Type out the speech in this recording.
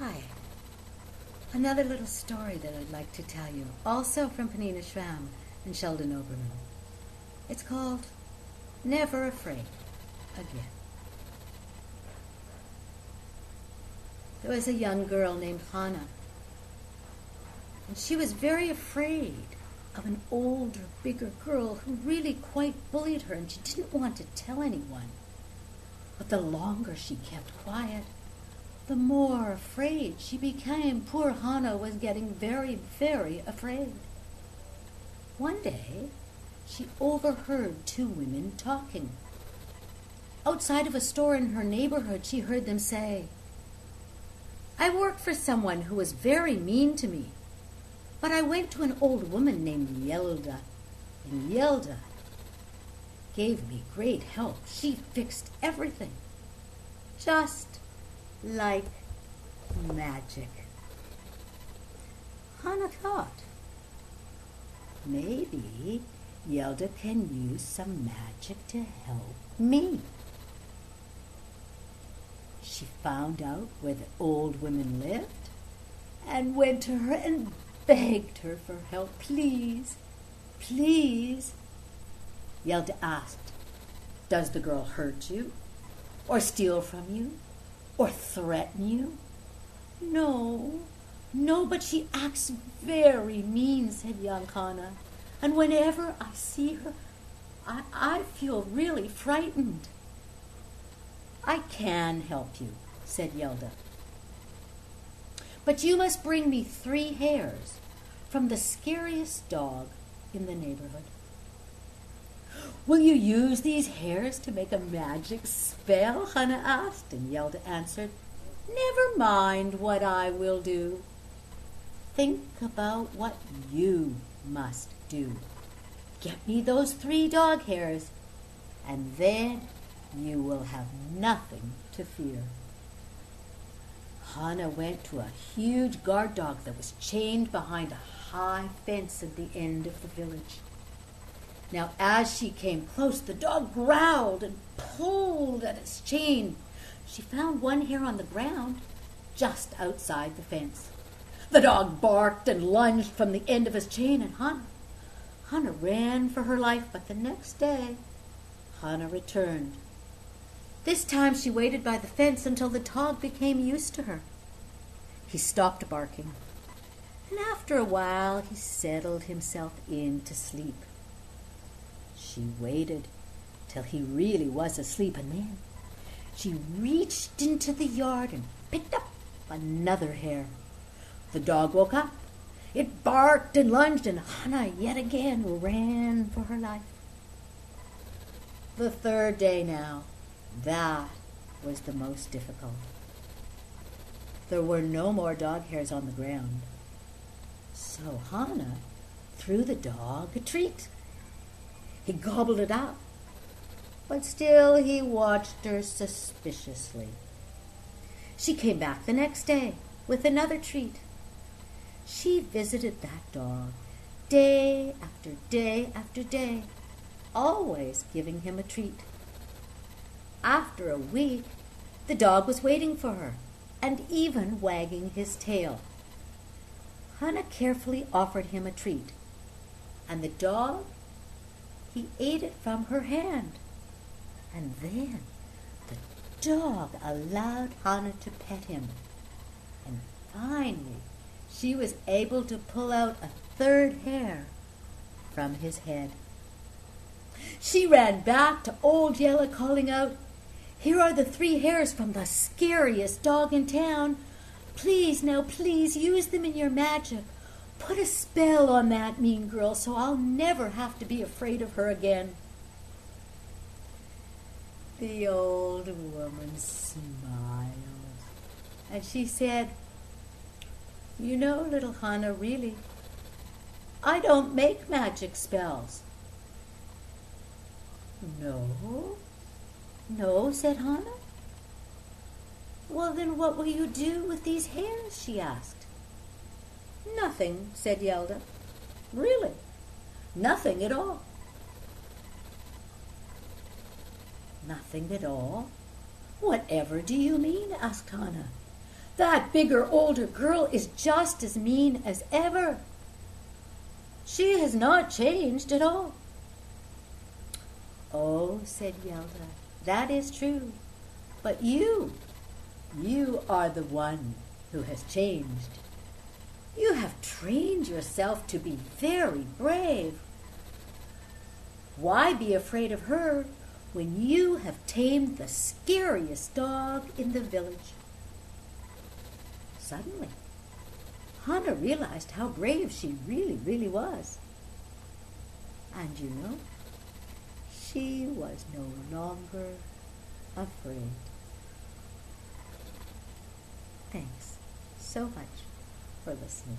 Hi. Another little story that I'd like to tell you, also from Penina Schramm and Sheldon Oberman. It's called Never Afraid Again. There was a young girl named Hannah, and she was very afraid of an older, bigger girl who really quite bullied her, and she didn't want to tell anyone. But the longer she kept quiet, the more afraid she became. Poor Hannah was getting very, very afraid. One day, she overheard two women talking. Outside of a store in her neighborhood, she heard them say, "I work for someone who was very mean to me, but I went to an old woman named Yelda, and Yelda gave me great help. She fixed everything, just like magic." Hannah thought, maybe Yelda can use some magic to help me. She found out where the old woman lived and went to her and begged her for help. "Please, please." Yelda asked, "Does the girl hurt you, or steal from you, or threaten you?" No, but she acts very mean," said young Hannah. "And whenever I see her, I feel really frightened." "I can help you," said Yelda. "But you must bring me 3 hairs from the scariest dog in the neighborhood." "Will you use these hairs to make a magic spell?" Hannah asked, and Yelda answered, "Never mind what I will do. Think about what you must do. Get me those 3 dog hairs, and then you will have nothing to fear." Hannah went to a huge guard dog that was chained behind a high fence at the end of the village. Now, as she came close, the dog growled and pulled at its chain. She found one hair on the ground just outside the fence. The dog barked and lunged from the end of his chain, and Hannah ran for her life. But the next day, Hannah returned. This time she waited by the fence until the dog became used to her. He stopped barking, and after a while he settled himself in to sleep. She waited till he really was asleep, and then she reached into the yard and picked up another hair. The dog woke up. It barked and lunged, and Hannah yet again ran for her life. The 3rd day now, that was the most difficult. There were no more dog hairs on the ground. So Hannah threw the dog a treat. He gobbled it up, but still he watched her suspiciously. She came back the next day with another treat. She visited that dog day after day after day, always giving him a treat. After a week, the dog was waiting for her and even wagging his tail. Hannah carefully offered him a treat, and the dog, he ate it from her hand. And then the dog allowed Hannah to pet him. And finally, she was able to pull out a 3rd hair from his head. She ran back to Old Yellow, calling out, "Here are the 3 hairs from the scariest dog in town. Please, now please, use them in your magic. Put a spell on that mean girl so I'll never have to be afraid of her again." The old woman smiled, and she said, "You know, little Hannah, really, I don't make magic spells." No, said Hannah. "Well, then what will you do with these hairs?" she asked. "Nothing," said Yelda. "Really, nothing at all." "Nothing at all? Whatever do you mean?" asked Hannah. That bigger, older girl is just as mean as ever. She has not changed at all." "Oh," said Yelda, "that is true. But you are the one who has changed. You have trained yourself to be very brave. Why be afraid of her when you have tamed the scariest dog in the village?" Suddenly, Hannah realized how brave she really was. And you know, she was no longer afraid. Thanks so much for listening.